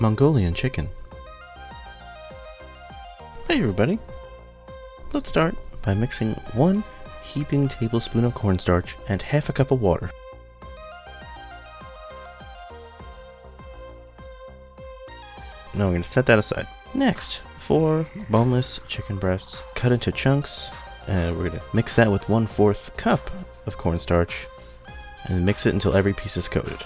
Mongolian chicken. Hey everybody! Let's start by mixing 1 heaping tablespoon of cornstarch and half a cup of water. Now we're going to set that aside. Next, 4 boneless chicken breasts cut into chunks, and we're going to mix that with 1/4 cup of cornstarch and mix it until every piece is coated.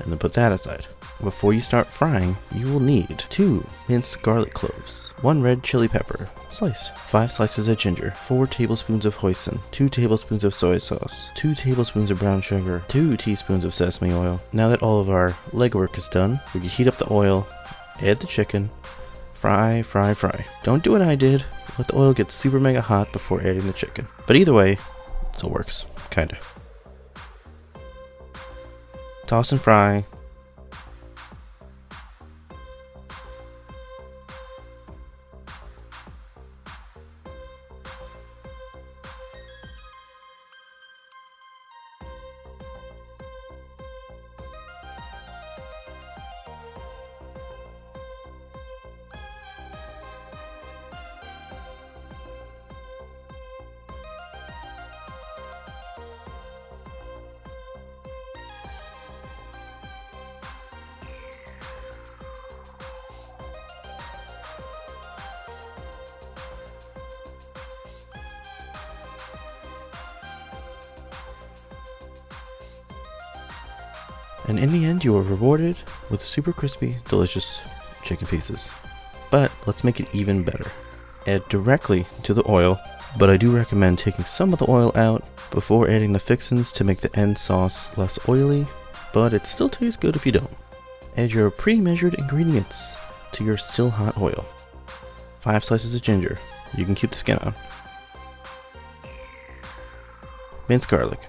And then put that aside. Before you start frying, you will need 2 minced garlic cloves, 1 red chili pepper, sliced, 5 slices of ginger, 4 tablespoons of hoisin, 2 tablespoons of soy sauce, 2 tablespoons of brown sugar, 2 teaspoons of sesame oil. Now that all of our legwork is done, we can heat up the oil, add the chicken, fry. Don't do what I did, let the oil get super mega hot before adding the chicken. But either way, it still works, kinda. Toss and fry. And in the end, you are rewarded with super crispy, delicious chicken pieces. But let's make it even better. Add directly to the oil, but I do recommend taking some of the oil out before adding the fixins to make the end sauce less oily, but it still tastes good if you don't. Add your pre-measured ingredients to your still hot oil. 5 slices of ginger, you can keep the skin on. Minced garlic.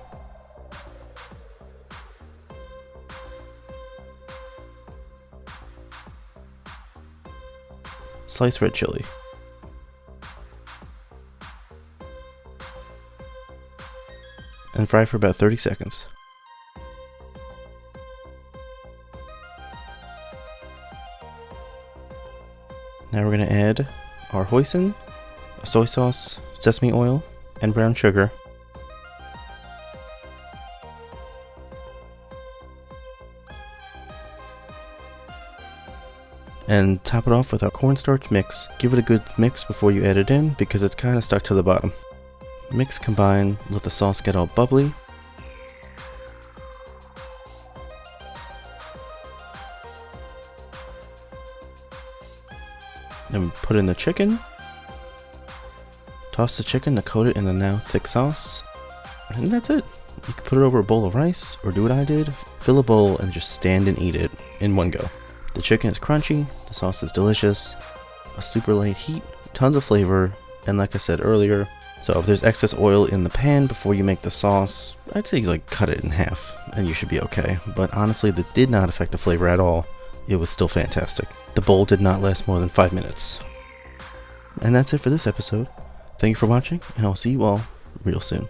Sliced red chili. And fry for about 30 seconds. Now we're going to add our hoisin, soy sauce, sesame oil, and brown sugar. And top it off with our cornstarch mix. Give it a good mix before you add it in because it's kind of stuck to the bottom. Mix, combine, let the sauce get all bubbly. Then put in the chicken. Toss the chicken to coat it in the now thick sauce. And that's it. You can put it over a bowl of rice or do what I did. Fill a bowl and just stand and eat it in one go. The chicken is crunchy, the sauce is delicious, a super light heat, tons of flavor, and like I said earlier, so if there's excess oil in the pan before you make the sauce, I'd say like cut it in half and you should be okay. But honestly, that did not affect the flavor at all. It was still fantastic. The bowl did not last more than 5 minutes. And that's it for this episode. Thank you for watching, and I'll see you all real soon.